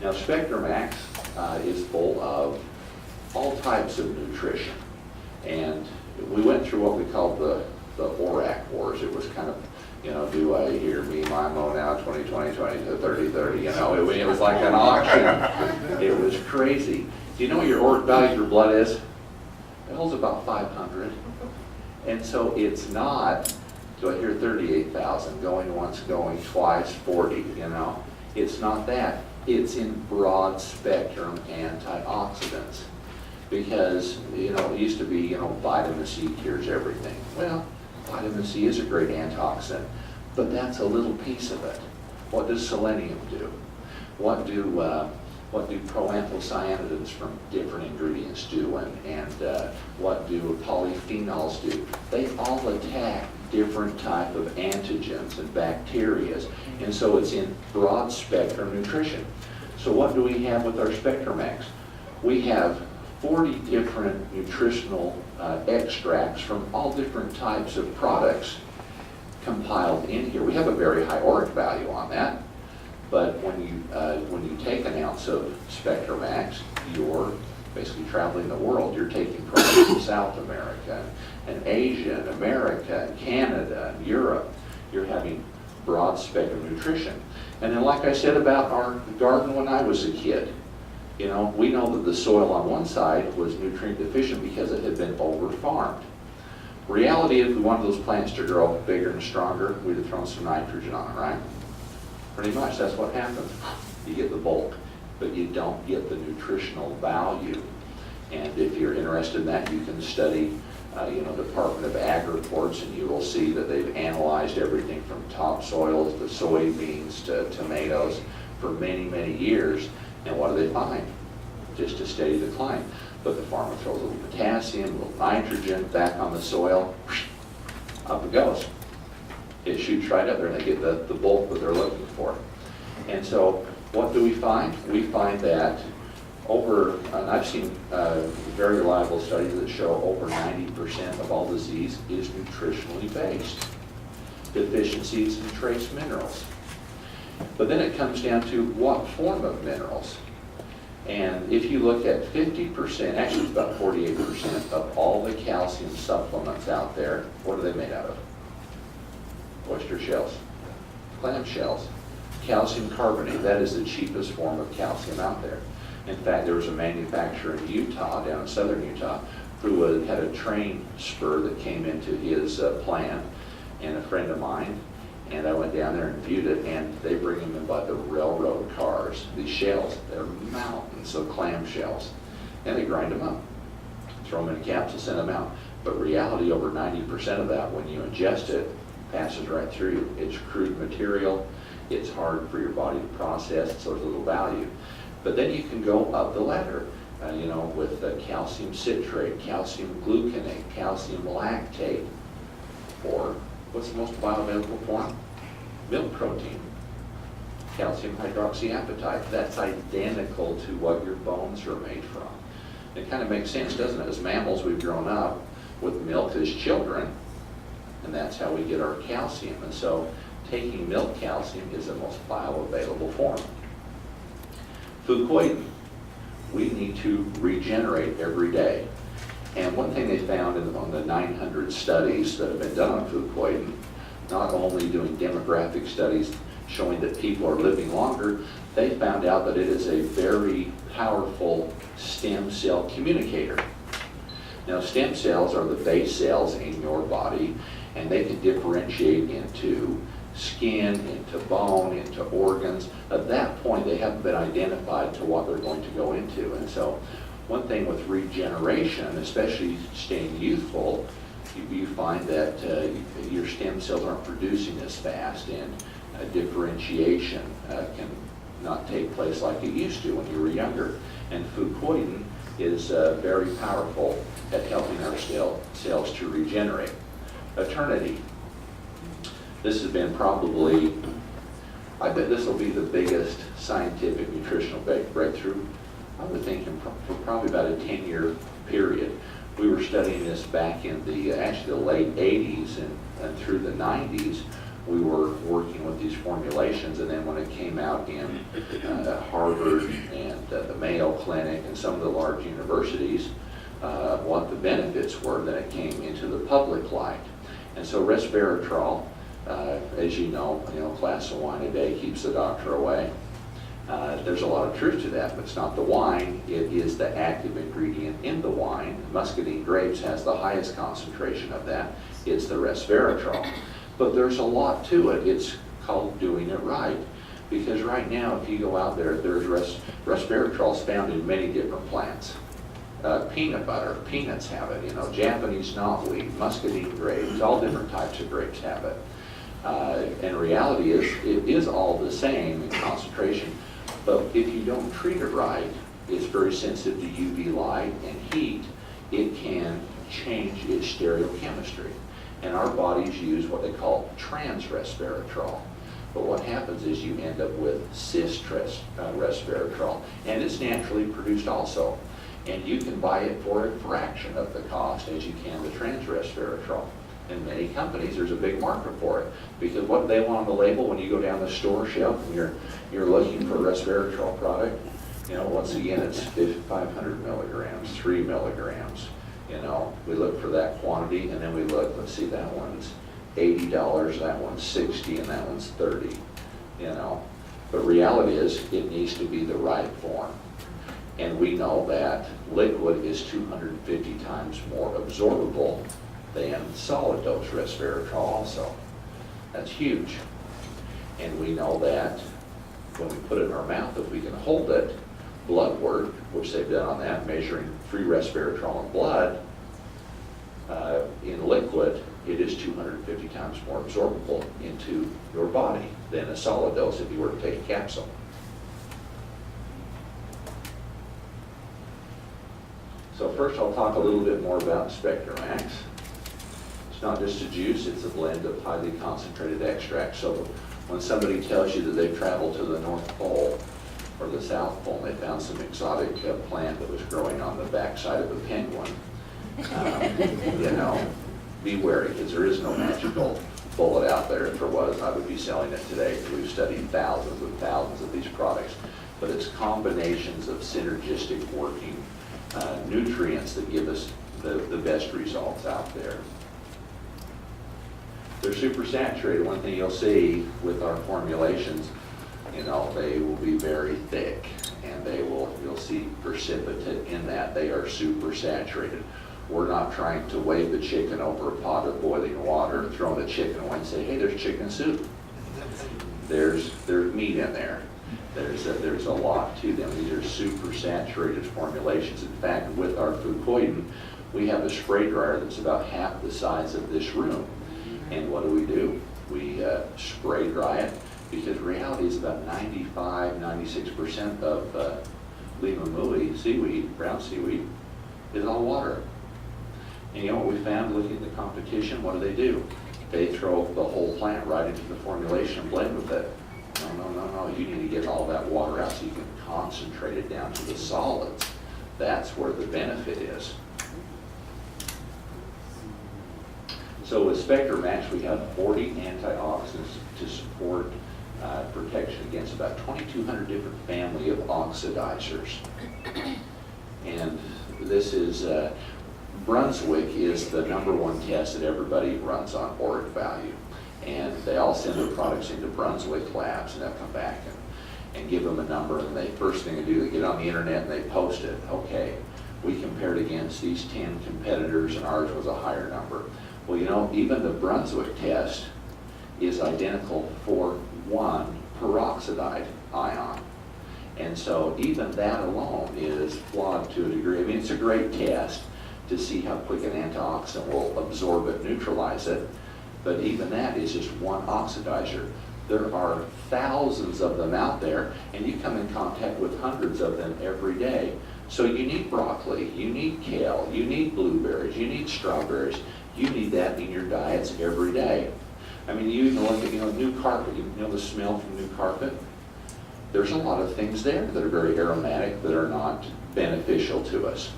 Now SpectraMax is full of all types of nutrition. And we went through what we called the ORAC wars. It was kind of, do I hear me, my, mo now, 20, 20, 20 to 30, 30, it was like an auction. It was crazy. Do you know what your ORAC value of your blood is? It holds about 500. And so it's not, do I hear 38,000, going once, going twice, 40, It's not that. It's in broad spectrum antioxidants. Because, it used to be, vitamin C cures everything. Well, vitamin C is a great antioxidant, but that's a little piece of it. What does selenium do? What do proanthocyanidins from different ingredients do, and what do polyphenols do? They all attack different type of antigens and bacteria, and so it's in broad spectrum nutrition. So what do we have with our SpectraMax? We have 40 different nutritional extracts from all different types of products compiled in here. We have a very high ORAC value on that, but when you take an ounce of SpectraMax, you're basically traveling the world. You're taking products from South America and Asia and America and Canada and Europe. You're having broad spectrum nutrition. And then, like I said about our garden when I was a kid, we know that the soil on one side was nutrient deficient because it had been over-farmed. Reality, if we wanted those plants to grow bigger and stronger, we'd have thrown some nitrogen on them, right? Pretty much, that's what happens. You get the bulk, but you don't get the nutritional value. And if you're interested in that, you can study, Department of Ag reports, and you will see that they've analyzed everything from topsoils to soybeans to tomatoes for many, many years. And what do they find? Just a steady decline. But the farmer throws a little potassium, a little nitrogen back on the soil, up it goes. It shoots right up there and they get the bulk that they're looking for. And so what do we find? We find that and I've seen very reliable studies that show over 90% of all disease is nutritionally based. Deficiencies in trace minerals. But then it comes down to what form of minerals. And if you look at 50%, actually it's about 48% of all the calcium supplements out there, what are they made out of? Oyster shells, clam shells, calcium carbonate. That is the cheapest form of calcium out there. In fact, there was a manufacturer in Utah, down in southern Utah, who had a train spur that came into his plant, and a friend of mine, and I went down there and viewed it, and they bring them in by the railroad cars. These shells, they're mountains of clam shells, and they grind them up, throw them in a capsule, send them out. But reality, over 90% of that, when you ingest it, passes right through you. It's crude material, it's hard for your body to process, so there's little value. But then you can go up the ladder, with calcium citrate, calcium gluconate, calcium lactate, or what's the most bioavailable form? Milk protein, calcium hydroxyapatite. That's identical to what your bones are made from. It kind of makes sense, doesn't it? As mammals, we've grown up with milk as children, and that's how we get our calcium. And so taking milk calcium is the most bioavailable form. Fucoidan, we need to regenerate every day. And one thing they found on the 900 studies that have been done on fucoidan, not only doing demographic studies showing that people are living longer, they found out that it is a very powerful stem cell communicator. Now, stem cells are the base cells in your body, and they can differentiate into skin, into bone, into organs. At that point, they haven't been identified to what they're going to go into. And so one thing with regeneration, especially staying youthful, you find that your stem cells aren't producing as fast, and differentiation can not take place like it used to when you were younger. And fucoidan is very powerful at helping our cells to regenerate. Eternity. This has been probably, I bet this will be the biggest scientific nutritional breakthrough, I would think, for probably about a 10-year period. We were studying this back in the late 80s and through the 90s, we were working with these formulations, and then when it came out in Harvard and the Mayo Clinic and some of the large universities, what the benefits were, then it came into the public light. And so resveratrol, as you know, a glass of wine a day keeps the doctor away. There's a lot of truth to that, but it's not the wine, it is the active ingredient in the wine. Muscadine grapes has the highest concentration of that. It's the resveratrol. But there's a lot to it. It's called doing it right. Because right now, if you go out there, there's resveratrol is found in many different plants. Peanut butter, peanuts have it, Japanese knotweed, muscadine grapes, all different types of grapes have it. And reality is, it is all the same in concentration, but if you don't treat it right, it's very sensitive to UV light and heat. It can change its stereochemistry. And our bodies use what they call trans resveratrol. But what happens is you end up with cis resveratrol, and it's naturally produced also. And you can buy it for a fraction of the cost as you can the trans resveratrol. In many companies, there's a big market for it, because what they want on the label when you go down the store shelf and you're looking for a resveratrol product, once again, it's 500 milligrams, 3 milligrams. We look for that quantity, and then we look, let's see, that one's $80, that one's $60, and that one's $30, But reality is, it needs to be the right form. And we know that liquid is 250 times more absorbable than solid dose resveratrol also. That's huge. And we know that when we put it in our mouth, if we can hold it, blood work, which they've done on that, measuring free resveratrol in blood, in liquid, it is 250 times more absorbable into your body than a solid dose if you were to take a capsule. So first I'll talk a little bit more about SpectraMax. It's not just a juice, it's a blend of highly concentrated extracts. So when somebody tells you that they've traveled to the North Pole or the South Pole and they found some exotic plant that was growing on the backside of a penguin, be wary, because there is no magical bullet out there. If there was, I would be selling it today, because we've studied thousands and thousands of these products. But it's combinations of synergistic working nutrients that give us the best results out there. They're super saturated. One thing you'll see with our formulations, they will be very thick, and you'll see precipitate in that. They are super saturated. We're not trying to wave the chicken over a pot of boiling water and throw the chicken away and say, hey, there's chicken soup. There's meat in there. There's a lot to them. These are super saturated formulations. In fact, with our fucoidin, we have a spray dryer that's about half the size of this room. And what do? We spray dry it, because reality is about 95-96% of lima mui, seaweed, brown seaweed, is all water. And what we found looking at the competition, what do? They throw the whole plant right into the formulation and blend with it. No. You need to get all that water out so you can concentrate it down to the solids. That's where the benefit is. So with SpectraMax, we have 40 antioxidants to support protection against about 2,200 different family of oxidizers. And this is, Brunswick is the #1 test that everybody runs on ORIC value. And they all send their products into Brunswick labs, and they'll come back and give them a number, and they first thing they do, they get on the internet and they post it. Okay, we compared against these 10 competitors, and ours was a higher number. Well, even the Brunswick test is identical for 1 peroxidide ion. And so even that alone is flawed to a degree. I mean, it's a great test to see how quick an antioxidant will absorb it, neutralize it, but even that is just 1 oxidizer. There are thousands of them out there, and you come in contact with hundreds of them every day. So you need broccoli, you need kale, you need blueberries, you need strawberries. You need that in your diets every day. I mean, you even look at, new carpet, the smell from new carpet. There's a lot of things there that are very aromatic that are not beneficial to us.